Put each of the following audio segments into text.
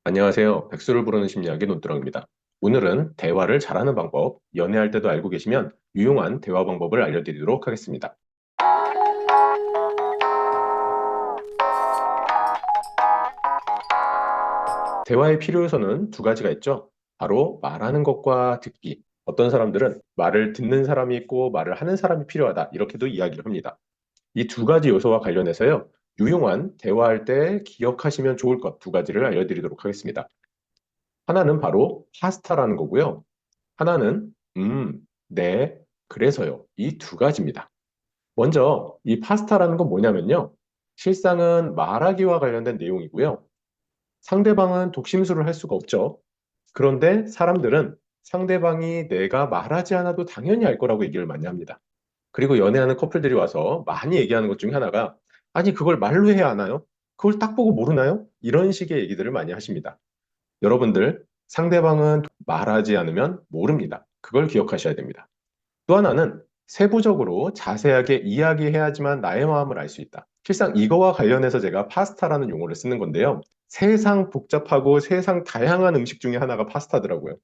안녕하세요. 백수를 부르는 심리학의 논두렁입니다. 오늘은 대화를 잘하는 방법, 연애할 때도 알고 계시면 유용한 대화 방법을 알려드리도록 하겠습니다. 대화의 필요 요소는 두 가지가 있죠. 바로 말하는 것과 듣기. 어떤 사람들은 말을 듣는 사람이 있고 말을 하는 사람이 필요하다. 이렇게도 이야기를 합니다. 이 두 가지 요소와 관련해서요. 유용한 대화할 때 기억하시면 좋을 것 두 가지를 알려드리도록 하겠습니다. 하나는 바로 파스타라는 거고요. 하나는 네, 그래서요. 이 두 가지입니다. 먼저 이 파스타라는 건 뭐냐면요. 실상은 말하기와 관련된 내용이고요. 상대방은 독심술을 할 수가 없죠. 그런데 사람들은 상대방이 내가 말하지 않아도 당연히 알 거라고 얘기를 많이 합니다. 그리고 연애하는 커플들이 와서 많이 얘기하는 것 중에 하나가 아니 그걸 말로 해야 하나요? 그걸 딱 보고 모르나요? 이런 식의 얘기들을 많이 하십니다. 여러분들 상대방은 말하지 않으면 모릅니다. 그걸 기억하셔야 됩니다. 또 하나는 세부적으로 자세하게 이야기해야지만 나의 마음을 알 수 있다. 실상 이거와 관련해서 제가 파스타라는 용어를 쓰는 건데요. 세상 복잡하고 세상 다양한 음식 중에 하나가 파스타더라고요.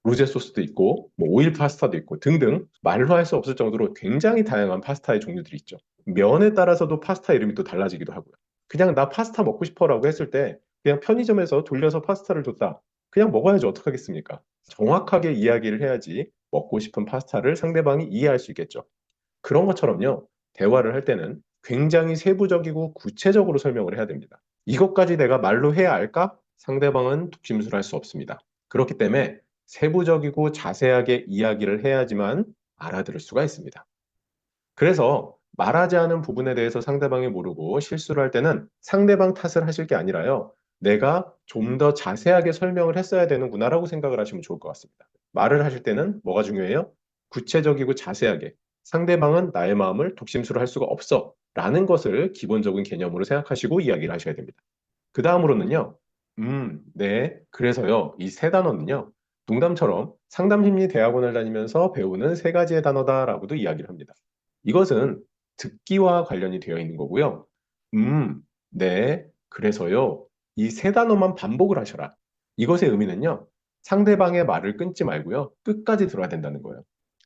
로제 소스도 있고 뭐 오일 파스타도 있고 등등 말로 할 수 없을 정도로 굉장히 다양한 파스타의 종류들이 있죠. 면에 따라서도 파스타 이름이 또 달라지기도 하고요. 그냥 나 파스타 먹고 싶어라고 했을 때 그냥 편의점에서 돌려서 파스타를 줬다. 그냥 먹어야지 어떡하겠습니까? 정확하게 이야기를 해야지 먹고 싶은 파스타를 상대방이 이해할 수 있겠죠. 그런 것처럼요. 대화를 할 때는 굉장히 세부적이고 구체적으로 설명을 해야 됩니다. 이것까지 내가 말로 해야 할까? 상대방은 독심술할 수 없습니다. 그렇기 때문에 세부적이고 자세하게 이야기를 해야지만 알아들을 수가 있습니다. 그래서 말하지 않은 부분에 대해서 상대방이 모르고 실수를 할 때는 상대방 탓을 하실 게 아니라요. 내가 좀 더 자세하게 설명을 했어야 되는구나라고 생각을 하시면 좋을 것 같습니다. 말을 하실 때는 뭐가 중요해요? 구체적이고 자세하게 상대방은 나의 마음을 독심술을 할 수가 없어 라는 것을 기본적인 개념으로 생각하시고 이야기를 하셔야 됩니다. 그 다음으로는요. 네, 그래서요. 이 세 단어는요. 농담처럼 상담심리 대학원을 다니면서 배우는 세 가지의 단어다라고도 이야기를 합니다. 이것은 듣기와 관련이 되어 있는 거고요. 네, 그래서요. 이 세 단어만 반복을 하셔라. 이것의 의미는요. 상대방의 말을 끊지 말고요. 끝까지 들어야 된다는 거예요.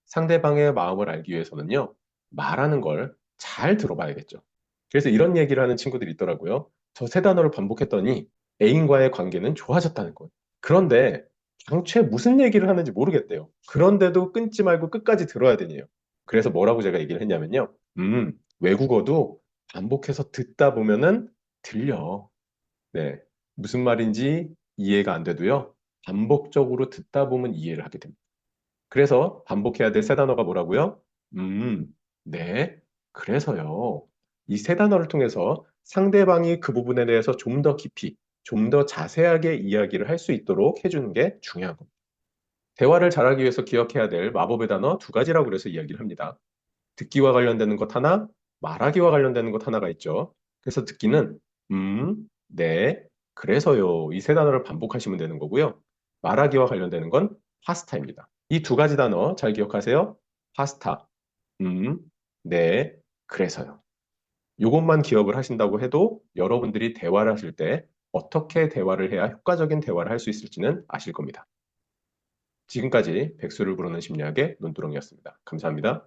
상대방의 마음을 알기 위해서는요. 말하는 걸 잘 들어봐야겠죠. 그래서 이런 얘기를 하는 친구들이 있더라고요. 저 세 단어를 반복했더니 애인과의 관계는 좋아졌다는 거예요. 그런데 당최 무슨 얘기를 하는지 모르겠대요. 그런데도 끊지 말고 끝까지 들어야 되네요. 그래서 뭐라고 제가 얘기를 했냐면요. 외국어도 반복해서 듣다 보면은 들려. 네. 무슨 말인지 이해가 안 돼도요. 반복적으로 듣다 보면 이해를 하게 됩니다. 그래서 반복해야 될 세 단어가 뭐라고요? 음, 네. 그래서요. 이 세 단어를 통해서 상대방이 그 부분에 대해서 좀 더 깊이, 좀 더 자세하게 이야기를 할 수 있도록 해주는 게 중요한 겁니다. 대화를 잘하기 위해서 기억해야 될 마법의 단어 두 가지라고 그래서 이야기를 합니다. 듣기와 관련되는 것 하나, 말하기와 관련되는 것 하나가 있죠. 그래서 듣기는 네, 그래서요. 이 세 단어를 반복하시면 되는 거고요. 말하기와 관련되는 건 파스타입니다. 이 두 가지 단어 잘 기억하세요. 파스타, 음, 네, 그래서요. 이것만 기억을 하신다고 해도 여러분들이 대화를 하실 때 어떻게 대화를 해야 효과적인 대화를 할 수 있을지는 아실 겁니다. 지금까지 백수를 부르는 심리학의 논두렁이었습니다. 감사합니다.